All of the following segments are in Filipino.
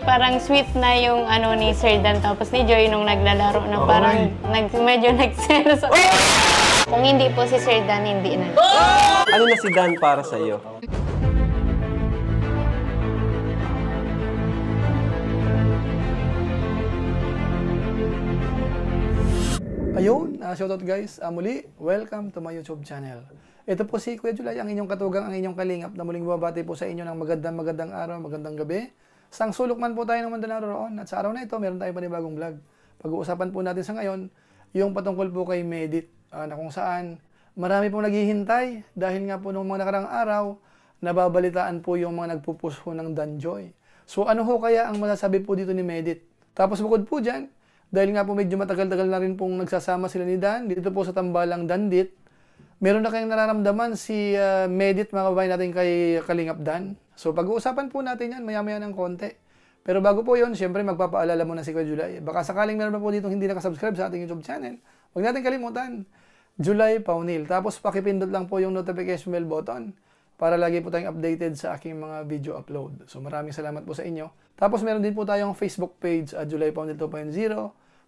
parang sweet na yung ano ni Sir Dan tapos ni Joy nung naglalaro na parang medyo nagselos. Kung hindi po si Sir Dan, hindi na. Ano na si Dan para sa iyo? Ayun, shoutout guys. Muli, welcome to my YouTube channel. Ito po si Kuya Julay, ang inyong katugang, ang inyong kalingap na muling bumabati po sa inyo ng magandang araw, magandang gabi. Sang sulok man po tayo ng mundo naroon. At sa araw na ito, meron tayong panibagong vlog. Pag-uusapan po natin sa ngayon, yung patungkol po kay Medit, na kung saan marami pong naghihintay dahil nga po nung mga nakarang araw, nababalitaan po yung mga nagpupush po ng Danjoy. So ano ho kaya ang masasabi po dito ni Medit? Tapos bukod po dyan, dahil nga po medyo matagal-tagal na rin pong nagsasama sila ni Dan, dito po sa Tambalang Dandit, meron na kayong nararamdaman si Medit, mga kababayan natin kay Kalingap Dan. So pag-uusapan po natin yan, maya-maya ng konti. Pero bago po yun, siyempre magpapaalala muna si Kuya Julay. Baka sakaling meron pa po dito hindi nakasubscribe sa ating YouTube channel, huwag natin kalimutan, Julay Paunil. Tapos pakipindot lang po yung notification bell button para lagi po tayong updated sa aking mga video upload. So maraming salamat po sa inyo. Tapos meron din po tayong Facebook page at Julay Paunil 2.0.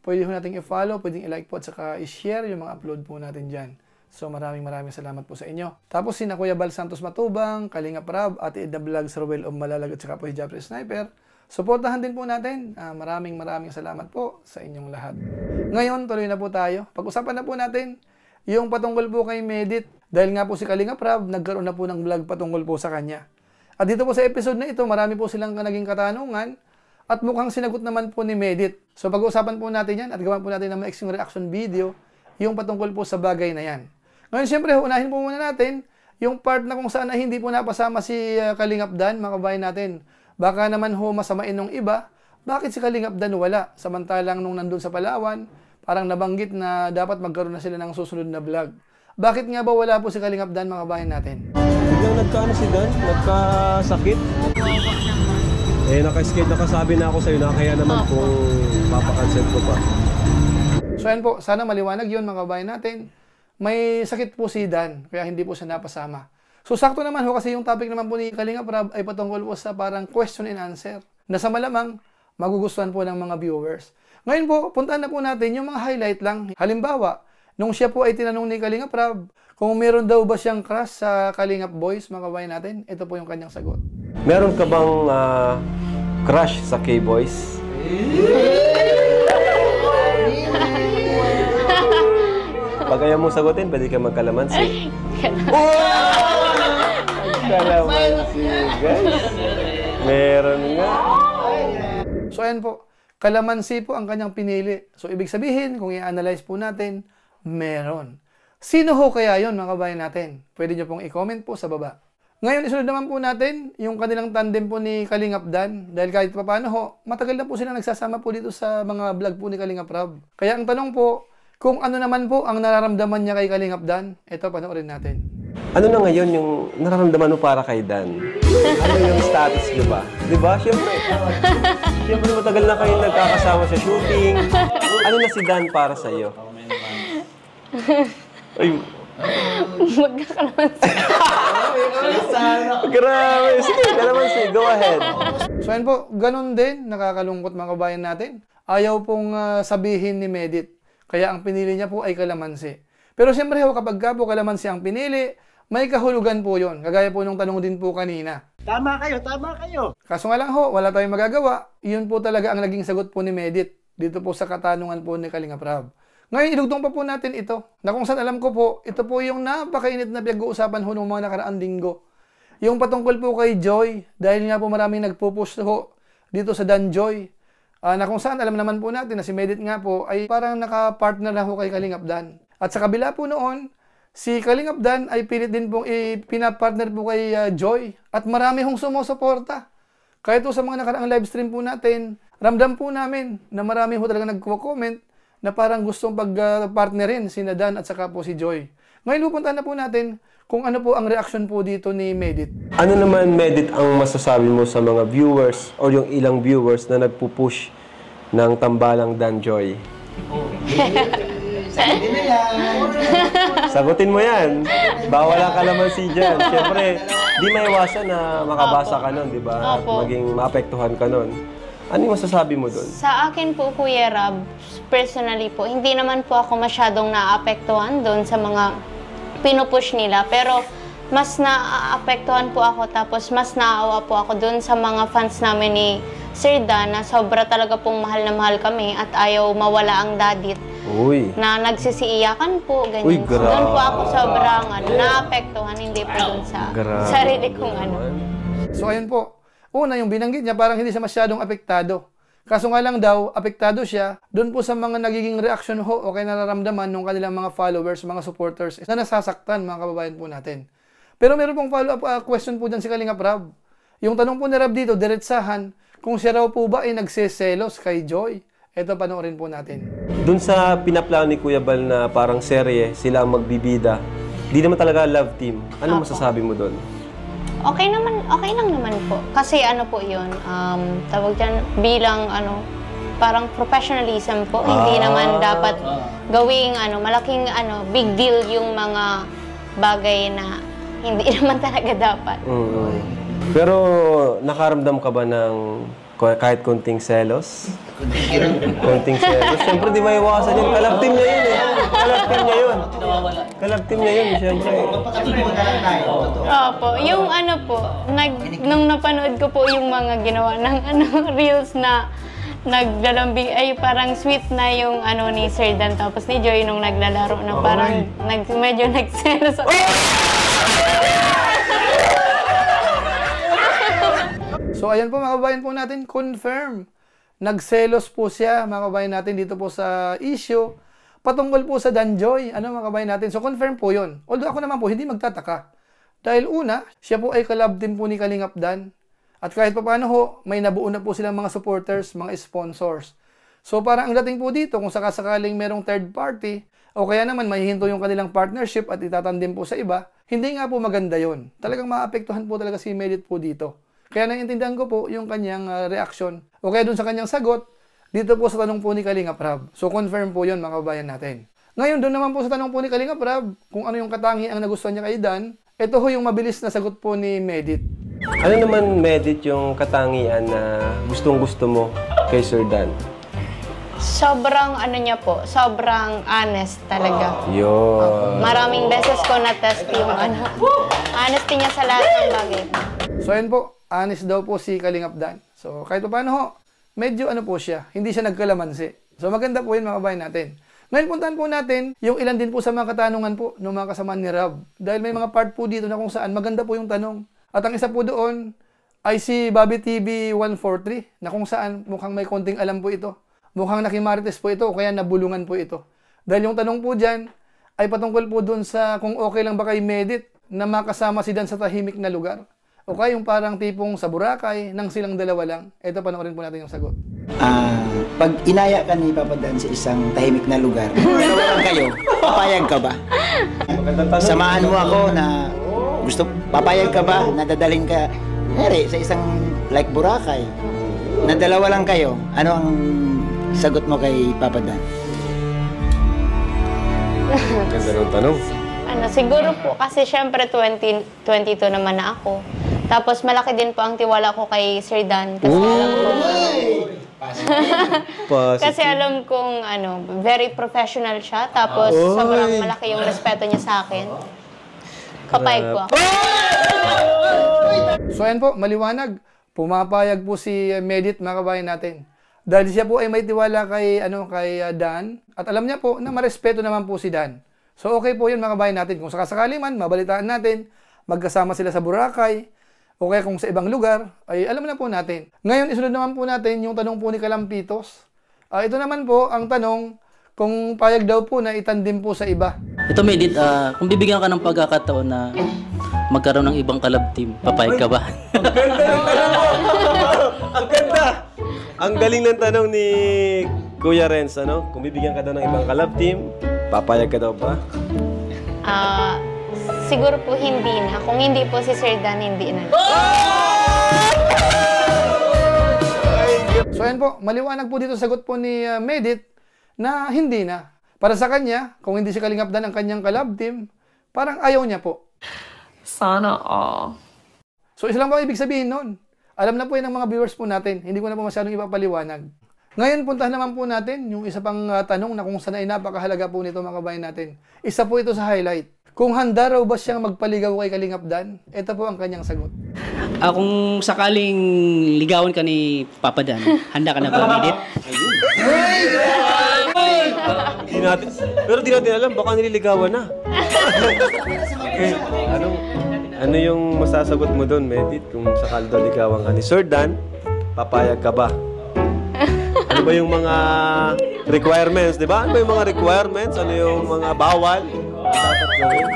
Pwede po natin i-follow, pwedeng i-like po at saka i-share yung mga upload po natin dyan. So maraming salamat po sa inyo. Tapos sina Kuya Bal Santos Matubang, Kalingap Rab, Ate Edna Vlog, Sir Will of Malalag at saka po si Jeffrey Sniper. Suportahan din po natin. Maraming salamat po sa inyong lahat. Ngayon, tuloy na po tayo. Pag-usapan na po natin yung patungkol po kay Medit. Dahil nga po si Kalingap Rab, nagkaroon na po ng vlog patungkol po sa kanya. At dito po sa episode na ito, marami po silang naging katanungan. At mukhang sinagot naman po ni Medit. So pag-uusapan po natin yan at gawan po natin ng maiksing reaction video yung patungkol po sa bagay na yan. Ngayon siyempre, unahin po muna natin yung part na kung saan na hindi po napasama si Kalingap Dan, mga kabayan natin. Baka naman ho masamain nung iba, bakit si Kalingap Dan wala? Samantalang nung nandun sa Palawan, parang nabanggit na dapat magkaroon na sila ng susunod na vlog. Bakit nga ba wala po si Kalingap Dan, mga kabayan natin? Biglang nagkaano si Dan? Nagkasakit? Nakasabi na ako sa'yo na kaya naman kung papakancel ko pa. So yan po, sana maliwanag yun mga kabayan natin. May sakit po si Dan, kaya hindi po siya napasama. So sakto naman ho kasi yung topic naman po ni Kalingap Rab ay patungkol po sa parang question and answer. Na sa malamang, magugustuhan po ng mga viewers. Ngayon po, puntaan na po natin yung mga highlight lang. Halimbawa, nung siya po ay tinanong ni Kalingap Rab, kung meron daw ba siyang crush sa Kalingap Boys, mga kabayan natin, ito po yung kanyang sagot. Meron ka bang crush sa K-Boys? Pag ayaw mo sagutin, pwede ka magkalamansi. Magkalamansi, guys. Meron nga. So ayan po, kalamansi po ang kanyang pinili. So ibig sabihin, kung i-analyze po natin, meron. Sino ho kaya yon, mga kabayan natin? Pwede nyo pong i-comment po sa baba. Ngayon, isunod naman po natin yung kanilang tandem po ni Kalingap Dan. Dahil kahit pa paano ho, matagal na po sila nagsasama po dito sa mga vlog po ni Kalingap Rab. Kaya ang tanong po, kung ano naman po ang nararamdaman niya kay Kalingap Dan, ito, panoorin natin. Ano na ngayon yung nararamdaman mo para kay Dan? Ano yung status niyo ba? Diba? Siyempre matagal na kayong nagkakasama sa shooting. Ano na si Dan para sa iyo? Ay. Magkakalamansi. Grabe. Sige, kalamansi. Go ahead. So yan po, ganun din, nakakalungkot mga kabayan natin. Ayaw pong sabihin ni Medit. Kaya ang pinili niya po ay kalamansi. Pero siyempre ho, kapag ka po kalamansi ang pinili, may kahulugan po yon. Kagaya po nung tanong din po kanina. Tama kayo, tama kayo. Kaso nga lang ho, wala tayong magagawa. Iyon po talaga ang naging sagot po ni Medit. Dito po sa katanungan po ni Kalingap Rab. Ngayon, idugtong pa po natin ito. Na kung saan alam ko po, ito po yung napakainit na pinag-uusapan ho ng mga nakaraang linggo. Yung patungkol po kay Joy, dahil nga po maraming nagpo-post ho dito sa Danjoy. Na kung saan alam naman po natin na si Medit nga po ay parang naka-partner na ho kay Kalingap Dan. At sa kabila po noon, si Kalingap Dan ay pilit din pong pinapartner po kay Joy. At marami hong sumusuporta. Kahit po sa mga nakaraang live stream po natin, ramdam po namin na marami ho talaga nagko-comment na parang gustong pag-partnerin si Dan at saka po si Joy. Ngayon pupuntahan na po natin kung ano po ang reaction po dito ni Medit. Ano naman, Medit, ang masasabi mo sa mga viewers o yung ilang viewers na nagpupush ng Tambalang Danjoy? Sagutin na yan. Sagutin mo yan. Bawal ang kalamansi dyan. Siyempre, di maiwasan na makabasa ka nun, di ba? At maging maapektuhan ka nun. Ano yung masasabi mo doon? Sa akin po, Kuya Rab, personally po, hindi naman po ako masyadong naapektuhan doon sa mga pinupush nila. Pero mas naapektuhan po ako, tapos mas naawa po ako doon sa mga fans namin ni Sir Dan na sobra talaga pong mahal na mahal kami at ayaw mawala ang dadit. Uy. Na nagsisiiyakan po, ganyan. Uy, So, doon po ako sobrang naapektuhan, hindi po doon sa sarili kong ano. So ayun po. Una, yung binanggit niya, parang hindi siya masyadong apektado. Kaso nga lang daw, apektado siya doon po sa mga nagiging reaction ho o kaya nararamdaman ng kanilang mga followers, mga supporters na nasasaktan, mga kababayan po natin. Pero meron pong follow-up question po dyan si Kalingap Rab. Yung tanong po ni Rab dito, diretsahan, kung siya raw po ba ay nagseselos kay Joy. Ito, panoorin po natin. Doon sa pinaplano ni Kuya Bal na parang serye, sila ang magbibida, di naman talaga love team. Anong masasabi mo doon? Okay lang naman po. Kasi ano po yun, tawag dyan, bilang ano, parang professionalism po. Hindi naman dapat gawing malaking big deal yung mga bagay na hindi naman talaga dapat. Pero nakaramdam ka ba ng kahit konting selos? Konting selos? Siyempre di maiwasan yun. Kalab team niya yun eh. Kalab team niya yun. Kalab team niya yun, siyempre. Opo, yung po, nung napanood ko po yung mga ginawa ng reels na naglalambing, ay parang sweet na yung ni Sir Dan tapos ni Joy nung naglalaro na parang medyo nagselos. So ayan po mga kababayan po natin, confirm. Nagselos po siya mga kababayan natin dito po sa issue patungkol po sa Dan Joy. Mga kababayan natin. So confirm po yun. Although ako naman po hindi magtataka. Dahil una, siya po ay kalab din po ni Kalingap Dan. At kahit pa paano ho, may nabuo na po silang mga supporters, mga sponsors. So parang ang dating po dito, kung sakasakaling merong third party, o kaya naman mahihinto yung kanilang partnership at itatandem po sa iba, hindi nga po maganda yon. Talagang maapektuhan po talaga si Medit po dito. Kaya naiintindihan ko po yung kanyang reaction. O kaya dun sa kanyang sagot, dito po sa tanong po ni Kalingap Rab. So confirm po yun mga kababayan natin. Ngayon, doon naman po sa tanong po ni Kalingap Rab, kung ano yung katangiang nagustuhan niya kay Dan, ito ho yung mabilis na sagot po ni Medit. Ano naman, Medit, yung katangian na gustong-gusto mo kay Sir Dan? Sobrang sobrang honest talaga. Yun. Maraming beses ko na-test yung honesty niya sa lahat ng bagay. So ayun po, honest daw po si Kalingap Dan. So kahit pa paano ho, medyo po siya, hindi siya nagkalamansi. So maganda po yun mga kabayan natin. Ngayon puntahan po natin yung ilan din po sa mga katanungan po ng mga kasamahan ni Rab. Dahil may mga part po dito na kung saan maganda po yung tanong. At ang isa po doon ay si Bobby TV 143 na kung saan mukhang may konting alam po ito. Mukhang nakimarites po ito o kaya nabulungan po ito. Dahil yung tanong po dyan ay patungkol po doon sa kung okay lang ba kay Medit na makasama si Dan sa tahimik na lugar. O kaya yung parang tipong sa Boracay nang silang dalawa lang. Ito, panoorin po natin yung sagot. Pag inaya ka ni Papa Dan sa isang tahimik na lugar, dalawa lang kayo, papayag ka ba? Samahan mo ako na papayag ka ba na dadaling ka sa isang like Boracay, na dalawa lang kayo, ano ang sagot mo kay Papa Dan? Ganda ng tanong. Siguro po, kasi syempre 22 naman na ako. Tapos malaki din po ang tiwala ko kay Sir Dan. Kasi alam ko, kasi alam kong very professional siya. Tapos sobrang malaki yung respeto niya sa akin. Papayag po ako. So ayan po, maliwanag. Pumapayag po si Medit mga kabayan natin. Dahil siya po ay may tiwala kay Dan. At alam niya po na marespeto naman po si Dan. So okay po yun mga kabayan natin. Kung sakasakali man, mabalitaan natin, magkasama sila sa Boracay, o kaya kung sa ibang lugar, ay alam na po natin. Ngayon, isunod naman po natin yung tanong po ni Kalampitos. Ito naman po ang tanong, kung payag daw po na itandim po sa iba. Ito, Medit, kung bibigyan ka ng pagkakataon na magkaroon ng ibang kalab team, papayag ka ba? Ang ganda ng tanong mo! Ang ganda! Ang galing ng tanong ni Kuya Renz, Kung bibigyan ka daw ng ibang kalab team, papayag ka daw ba? Siguro po hindi na. Kung hindi po si Sir Dan, hindi na. So ayan po, maliwanag po dito sagot po ni Medit na hindi na. Para sa kanya, kung hindi si Kalingap Dan ang kanyang kalab team, parang ayaw niya po. Sana all. So isa lang ba ibig sabihin nun? Alam na po yan ng mga viewers po natin. Hindi ko na po masyadong ipapaliwanag. Ngayon, puntahan naman po natin yung isa pang tanong na kung saan ay napakahalaga po nito mga kabayan natin. Isa po ito sa highlight. Kung handa raw ba siyang magpaligaw kay Kalingap Dan? Ito po ang kanyang sagot. Kung sakaling ligawan ka ni Papa Dan, handa ka na ba, Medit? Pero di natin alam, baka nililigawan na. Okay, ano yung masasagot mo doon, Medit? Kung sakali daw ligawan ka ni Sir Dan, papayag ka ba? Ano ba yung mga requirements, di ba? Ano ba yung mga requirements? Ano yung mga bawal? Dapat gawin?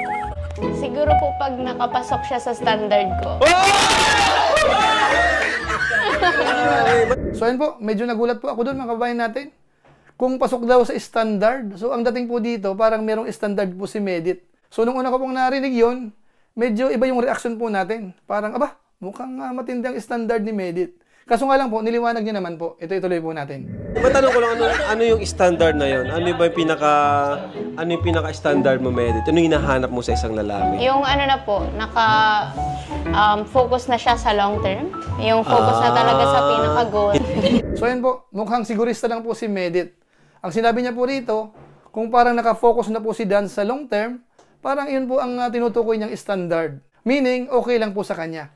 Siguro po pag nakapasok siya sa standard ko. So ayun po, medyo nagulat po ako doon mga kabayan natin. Kung pasok daw sa standard, so ang dating po dito, parang merong standard po si Medit. So nung una ko pong narinig yon, medyo iba yung reaction po natin. Parang, aba, mukhang matindi ang standard ni Medit. Kaso nga lang po, niliwanag niya naman po. Ito ituloy po natin. Matanong ko lang, ano yung standard na yon? Ano ba yung pinaka-standard mo, Medit? Ano yung hinahanap mo sa isang lalaki? Yung ano na po, focus na siya sa long term. Yung focus na talaga sa pinaka-goal. So ayun po, mukhang sigurista lang po si Medit. Ang sinabi niya po rito, kung parang nakafocus na po si Dan sa long term, parang yun po ang tinutukoy niyang standard. Meaning, okay lang po sa kanya.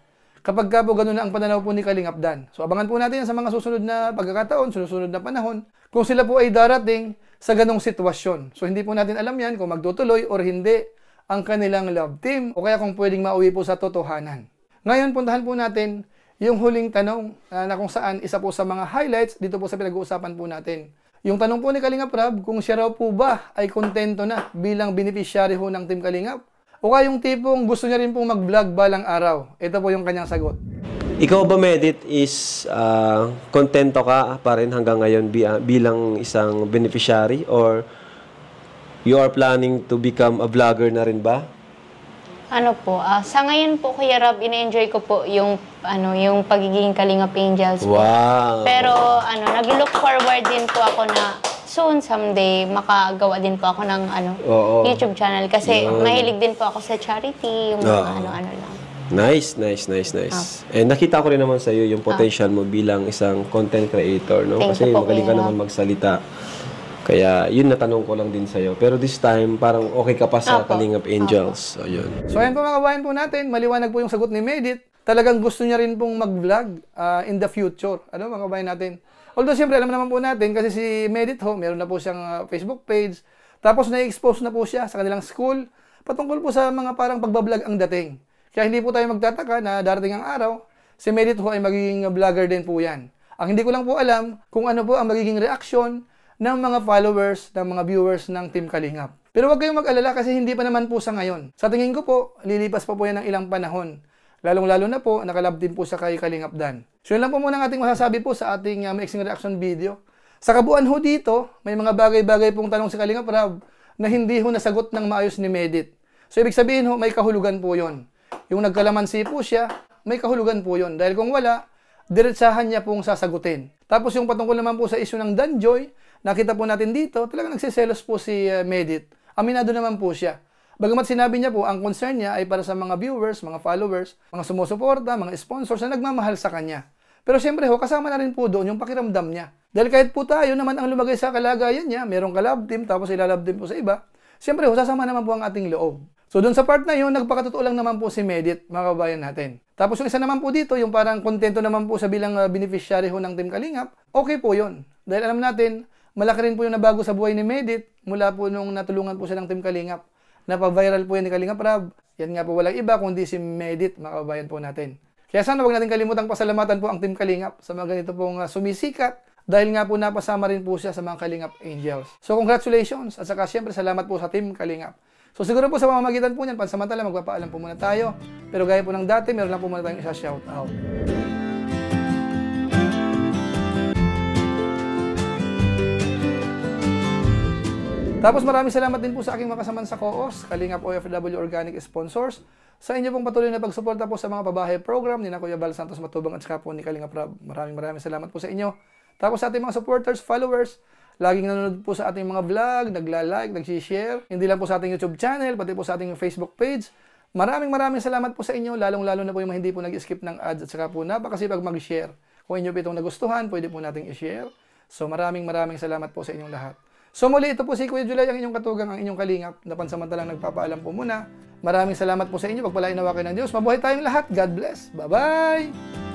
Kapag ka po ganun na ang pananaw po ni Kalingap Dan. So abangan po natin sa mga susunod na pagkakataon, susunod na panahon, kung sila po ay darating sa ganong sitwasyon. So hindi po natin alam yan kung magtutuloy or hindi ang kanilang love team o kaya kung pwedeng mauwi po sa totohanan. Ngayon, puntahan po natin yung huling tanong na kung saan isa po sa mga highlights dito po sa pinag-uusapan po natin. Yung tanong po ni Kalingap Rab, kung siya raw po ba ay kontento na bilang beneficiary ho ng Team Kalingap? O kaya yung tipong gusto niya rin pong mag-vlog balang araw? Ito po yung kanyang sagot. Ikaw ba, Medit, is kontento ka pa rin hanggang ngayon bilang isang beneficiary? Or you are planning to become a vlogger na rin ba? Ano po, sa ngayon po, Kuya Rob, ina-enjoy ko po yung pagiging Kalingap Angels po. Wow! Pero nag-look forward din po ako na soon, someday, makagawa din po ako ng YouTube channel. Kasi mahilig din po ako sa charity, yung mga ano-ano lang. Nice. And nakita ko rin naman sa iyo yung potential mo bilang isang content creator, no? Thank Kasi you po, magaling ka Kuya naman magsalita. Kaya yun natanong ko lang din sa iyo. Pero this time, parang okay ka pa sa Kalingap Angels. So, yun. So ayun po mga kabayan po natin, maliwanag po yung sagot ni Medit. Talagang gusto niya rin pong mag-vlog in the future. Ano mga kabayan natin? Although siyempre alam naman po natin kasi si Medit ho, meron na po siyang Facebook page. Tapos na-expose na po siya sa kanilang school patungkol po sa mga parang pagbablog ang dating. Kaya hindi po tayo magtataka na darating ang araw, si Medit ho ay magiging vlogger din po yan. Ang hindi ko lang po alam kung ano po ang magiging reaksyon ng mga followers, ng mga viewers ng Team Kalingap. Pero huwag kayong mag-alala kasi hindi pa naman po sa ngayon. Sa tingin ko po, lilipas pa po yan ng ilang panahon. Lalong-lalo na po, nakalab din po sa kay Kalingap Dan. So yun lang po muna ang ating masasabi po sa ating mixing reaction video. Sa kabuuan ho dito, may mga bagay-bagay pong tanong si Kalingap Rab na hindi ho nasagot ng maayos ni Medit. So ibig sabihin ho, may kahulugan po yon. Yung nagkalamansi po siya, may kahulugan po yon. Dahil kung wala, diretsahan niya pong sasagutin. Tapos yung patungkol naman po sa issue ng Danjoy, nakita po natin dito, talagang nagsiselos po si Medit. Aminado naman po siya. Bagamat sinabi niya po, ang concern niya ay para sa mga viewers, mga followers, mga sumusuporta, mga sponsors na nagmamahal sa kanya. Pero siyempre ho, kasama na rin po doon yung pakiramdam niya. Dahil kahit po tayo naman ang lumagay sa kalagayan niya, merong kalab team, tapos ilalab team po sa iba, siyempre ho, sasama naman po ang ating loob. So doon sa part na yun, nagpakatotoo lang naman po si Medit, mga kabayan natin. Tapos yung isa naman po dito, yung parang kontento naman po sa bilang beneficiary ho ng Team Kalingap, okay po yun. Dahil alam natin, malaki rin po yung nabago sa buhay ni Medit mula po nung natulungan po siya ng Team Kalingap. Napa-viral po yan ni Kalingap Rab. Yan nga po walang iba kundi si Medit, mga kabayan po natin. Kaya sana huwag natin kalimutang pasalamatan po ang Team Kalingap sa mga ganito pong sumisikat dahil nga po napasama rin po siya sa mga Kalingap Angels. So congratulations at saka siyempre salamat po sa Team Kalingap. So siguro po sa pamamagitan po niyan, pansamantala magpapaalam po muna tayo. Pero gaya po ng dati, meron lang po muna tayong isa shout out. Tapos maraming salamat din po sa aking makasaman sa COOS, Kalingap OFW Organic Sponsors, sa inyo pong patuloy na pagsuporta po sa mga pabahay program ni Kuya Bal Santos Matubang at saka po ni Kalingap Rab. Maraming salamat po sa inyo. Tapos sa ating mga supporters, followers, laging nanonood po sa ating mga vlog, nagla-like, nag-share, hindi lang po sa ating YouTube channel, pati po sa ating Facebook page. Maraming salamat po sa inyo, lalong-lalo na po yung mga hindi po nag-skip ng ads at saka po napakasipag mag-share. Kung inyo po itong nagustuhan, pwede po nating i-share. So maraming salamat po sa inyong lahat. So muli, ito po si Kuya July, ang inyong katugang, ang inyong kalingap, na pansamantalang nagpapaalam po muna. Maraming salamat po sa inyo, pagpalain nawa kayo ng Diyos. Mabuhay tayong lahat. God bless. Bye-bye!